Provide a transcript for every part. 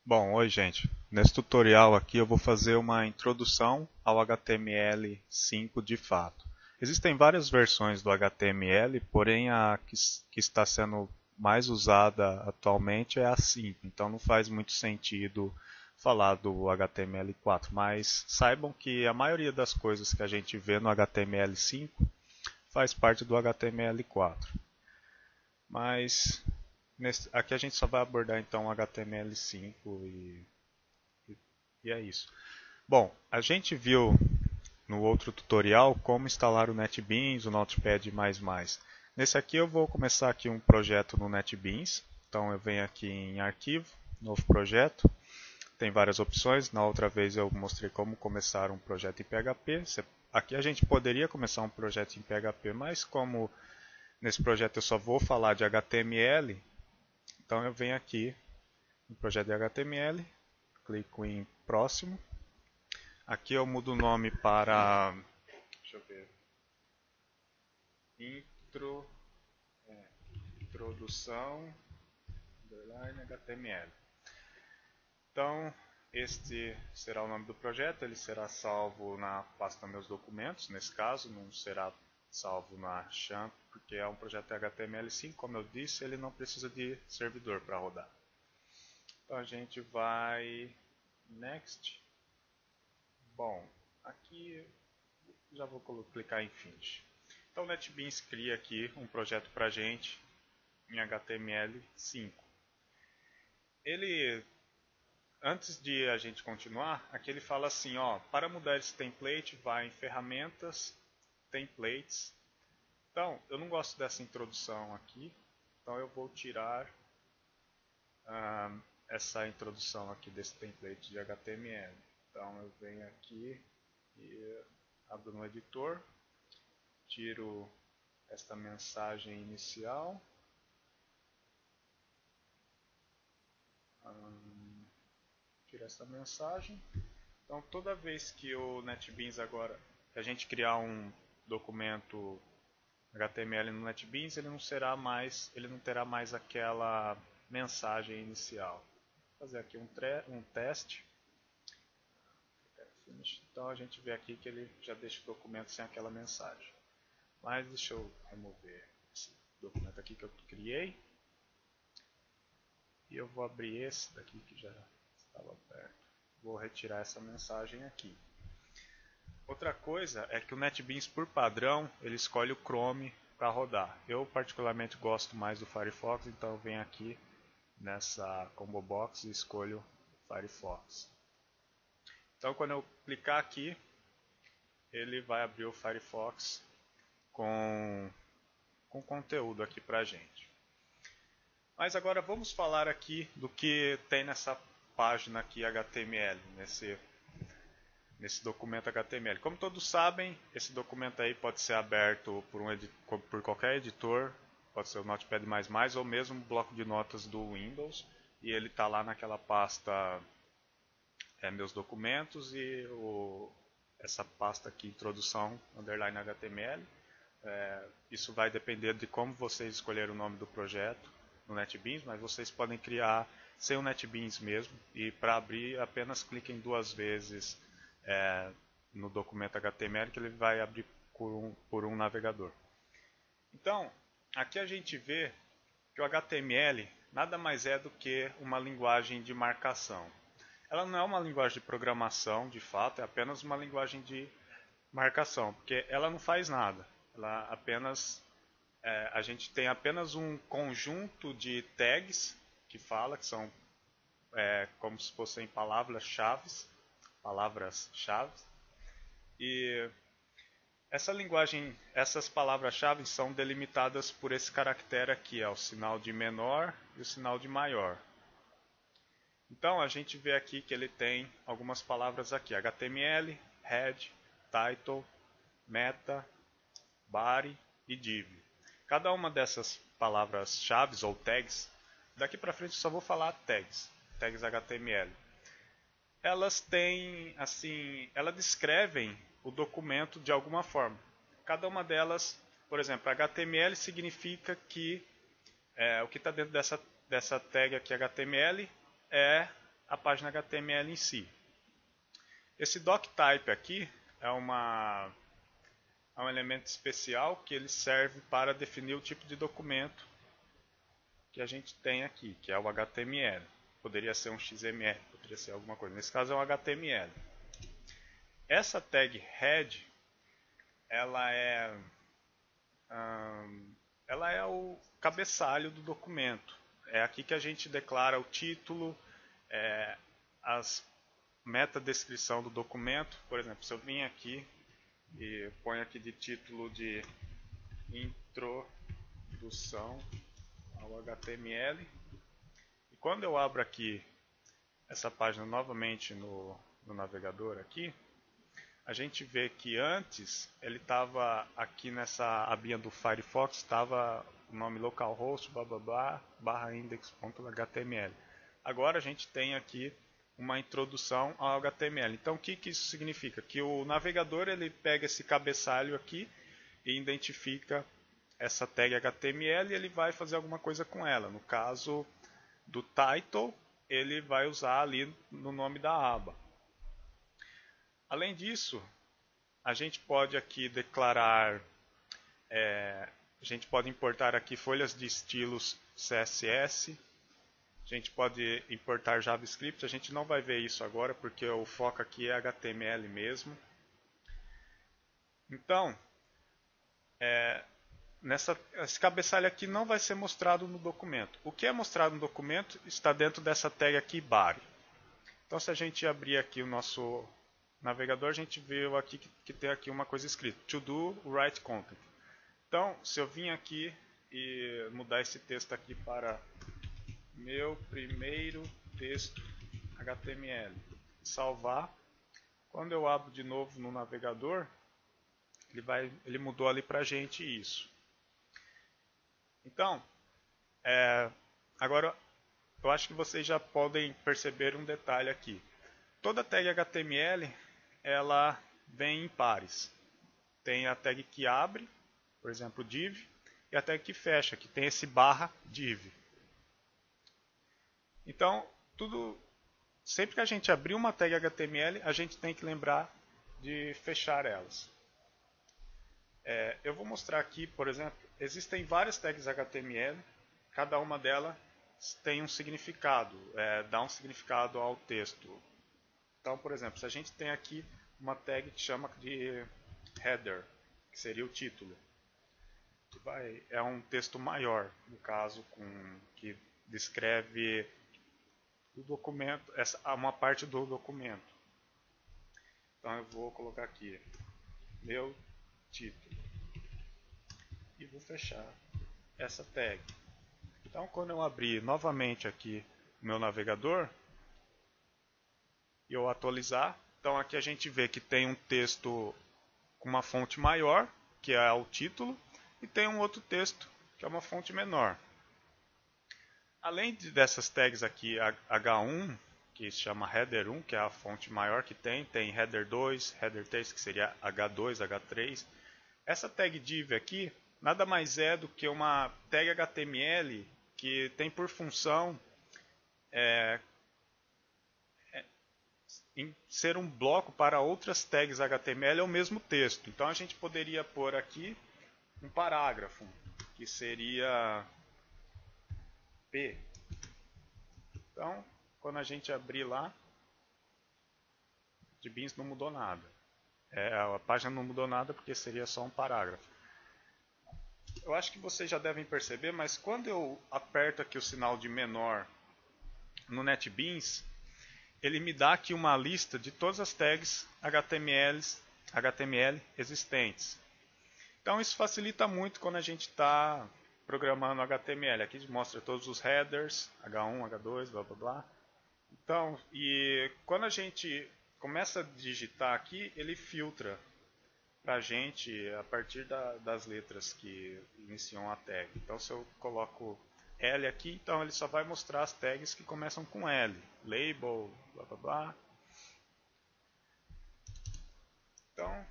Bom, oi gente. Nesse tutorial aqui eu vou fazer uma introdução ao HTML5 de fato. Existem várias versões do HTML, porém a que está sendo mais usada atualmente é a 5, então não faz muito sentido falar do HTML4, mas saibam que a maioria das coisas que a gente vê no HTML5 faz parte do HTML4. Mas aqui a gente só vai abordar então o HTML5 e é isso. Bom, a gente viu no outro tutorial como instalar o NetBeans, o Notepad++. Nesse aqui eu vou começar aqui um projeto no NetBeans. Então eu venho aqui em Arquivo, Novo Projeto. Tem várias opções. Na outra vez eu mostrei como começar um projeto em PHP. Aqui a gente poderia começar um projeto em PHP, mas como nesse projeto eu só vou falar de HTML, então eu venho aqui no projeto de HTML, clico em Próximo. Aqui eu mudo o nome para, deixa eu ver, intro, introdução, underline, HTML. Então, este será o nome do projeto, ele será salvo na pasta Meus Documentos, nesse caso, não será salvo na Champ, porque é um projeto HTML5, como eu disse, ele não precisa de servidor para rodar. Então a gente vai Next. Bom, aqui já vou clicar em Finish. Então o NetBeans cria aqui um projeto para a gente em HTML5. Ele, antes de a gente continuar, aqui ele fala assim, ó, para mudar esse template, vai em Ferramentas, Templates. Então, eu não gosto dessa introdução aqui, então eu vou tirar essa introdução aqui desse template de HTML. Então eu venho aqui e abro no editor, tiro esta mensagem inicial, tiro essa mensagem. Então toda vez que o NetBeans agora, que a gente criar um documento HTML no NetBeans, ele não terá mais aquela mensagem inicial. Vou fazer aqui um teste. Então a gente vê aqui que ele já deixa o documento sem aquela mensagem. Mas deixa eu remover esse documento aqui que eu criei. E eu vou abrir esse daqui que já estava aberto. Vou retirar essa mensagem aqui. Outra coisa é que o NetBeans, por padrão, ele escolhe o Chrome para rodar. Eu particularmente gosto mais do Firefox, então eu venho aqui nessa combo box e escolho o Firefox. Então quando eu clicar aqui, ele vai abrir o Firefox com conteúdo aqui para a gente. Mas agora vamos falar aqui do que tem nessa página aqui HTML, nesse documento HTML. Como todos sabem, esse documento aí pode ser aberto por qualquer editor, pode ser o Notepad++ ou mesmo o bloco de notas do Windows, e ele está lá naquela pasta Meus Documentos e essa pasta aqui, Introdução, underline HTML. Isso vai depender de como vocês escolheram o nome do projeto no NetBeans, mas vocês podem criar sem o NetBeans mesmo, e para abrir apenas cliquem duas vezes no documento HTML que ele vai abrir por um navegador. Então, aqui a gente vê que o HTML nada mais é do que uma linguagem de marcação. Ela não é uma linguagem de programação, de fato, é apenas uma linguagem de marcação, porque ela não faz nada. Ela apenas, a gente tem apenas um conjunto de tags que são como se fossem palavras-chave, e essas palavras-chave são delimitadas por esse caractere aqui, o sinal de menor e o sinal de maior. Então a gente vê aqui que ele tem algumas palavras aqui, HTML, head, title, meta, body e div. Cada uma dessas palavras-chave ou tags, daqui para frente eu só vou falar tags HTML. Elas têm, assim, elas descrevem o documento de alguma forma. Cada uma delas, por exemplo, HTML significa que o que está dentro dessa tag aqui HTML é a página HTML em si. Esse doctype aqui é um elemento especial que ele serve para definir o tipo de documento que a gente tem aqui, que é o HTML. Poderia ser um XML, poderia ser alguma coisa. Nesse caso é um HTML. Essa tag head, ela é o cabeçalho do documento. É aqui que a gente declara o título, as metadescrição do documento. Por exemplo, se eu vim aqui e ponho aqui de título de introdução ao HTML, e quando eu abro aqui essa página novamente no navegador aqui, a gente vê que antes ele estava aqui nessa abinha do Firefox, estava o nome localhost blá blá blá barra index.html. Agora a gente tem aqui uma introdução ao HTML. Então o que isso significa? Que o navegador ele pega esse cabeçalho aqui e identifica essa tag HTML e ele vai fazer alguma coisa com ela. No caso do title, ele vai usar ali no nome da aba. Além disso, a gente pode aqui declarar, a gente pode importar aqui folhas de estilos CSS, a gente pode importar JavaScript, a gente não vai ver isso agora porque o foco aqui é HTML mesmo. Então, esse cabeçalho aqui não vai ser mostrado no documento. O que é mostrado no documento está dentro dessa tag aqui, body. Então, se a gente abrir aqui o nosso navegador, a gente viu aqui que tem aqui uma coisa escrita, to do write content. Então, se eu vim aqui e mudar esse texto aqui para meu primeiro texto HTML, salvar, quando eu abro de novo no navegador, ele mudou ali para a gente isso. Então, agora eu acho que vocês já podem perceber um detalhe aqui. Toda tag HTML ela vem em pares. Tem a tag que abre, por exemplo, div, e a tag que fecha, que tem esse barra div. Então, sempre que a gente abrir uma tag HTML, a gente tem que lembrar de fechar elas. Eu vou mostrar aqui, por exemplo, existem várias tags HTML, cada uma delas tem um significado, dá um significado ao texto. Então, por exemplo, se a gente tem aqui uma tag que chama de header, que seria o título, é um texto maior, no caso, que descreve o documento, uma parte do documento. Então eu vou colocar aqui meu título e vou fechar essa tag. Então quando eu abrir novamente aqui o meu navegador e eu atualizar, então aqui a gente vê que tem um texto com uma fonte maior, que é o título, e tem um outro texto que é uma fonte menor. Além dessas tags aqui H1, que se chama header 1, que é a fonte maior que tem header 2, header 3, que seria H2, H3. Essa tag div aqui nada mais é do que uma tag HTML que tem por função em ser um bloco para outras tags HTML ao mesmo texto. Então a gente poderia pôr aqui um parágrafo, que seria P. Então, quando a gente abrir lá, de bins não mudou nada. A página não mudou nada porque seria só um parágrafo. Eu acho que vocês já devem perceber, mas quando eu aperto aqui o sinal de menor no NetBeans, ele me dá aqui uma lista de todas as tags HTML existentes. Então isso facilita muito quando a gente está programando HTML. Aqui mostra todos os headers, H1, H2, blá blá blá. Então, e quando a gente começa a digitar aqui, ele filtra para a gente a partir das letras que iniciam a tag. Então se eu coloco L aqui, então ele só vai mostrar as tags que começam com L. Label, blá blá blá. Então,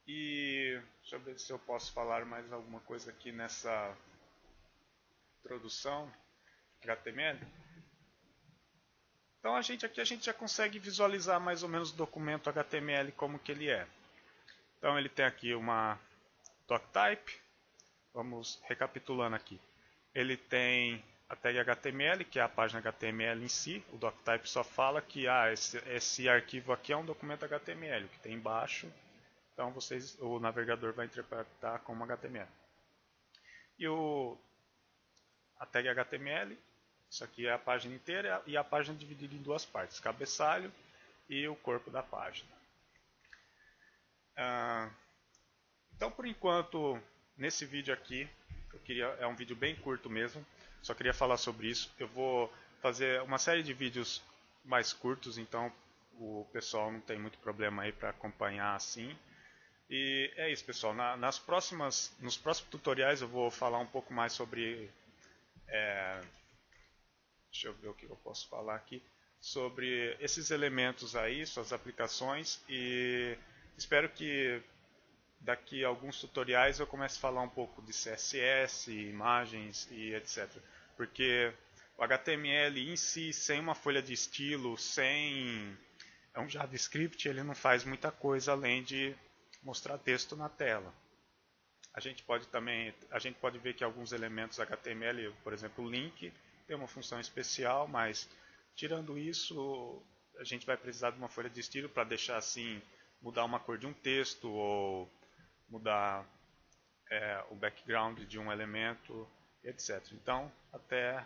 deixa eu ver se eu posso falar mais alguma coisa aqui nessa introdução HTML. Então aqui a gente já consegue visualizar mais ou menos o documento HTML como que ele é. Então ele tem aqui uma doctype. Vamos recapitulando aqui. Ele tem a tag HTML, que é a página HTML em si. O doctype só fala que esse arquivo aqui é um documento HTML, o que tem embaixo. Então o navegador vai interpretar como HTML. E a tag HTML, isso aqui é a página inteira e a página dividida em duas partes, cabeçalho e o corpo da página. Então, por enquanto, nesse vídeo aqui, é um vídeo bem curto mesmo, só queria falar sobre isso. Eu vou fazer uma série de vídeos mais curtos, então o pessoal não tem muito problema aí para acompanhar assim. E é isso, pessoal. Nos próximos tutoriais eu vou falar um pouco mais sobre... deixa eu ver o que eu posso falar aqui. Sobre esses elementos aí, suas aplicações. E espero que daqui a alguns tutoriais eu comece a falar um pouco de CSS, imagens e etc. Porque o HTML em si, sem uma folha de estilo, sem um JavaScript, ele não faz muita coisa além de mostrar texto na tela. A gente pode ver que alguns elementos HTML, por exemplo, o link, tem uma função especial, mas tirando isso, a gente vai precisar de uma folha de estilo para deixar assim, mudar uma cor de um texto ou mudar o background de um elemento, etc. Então, até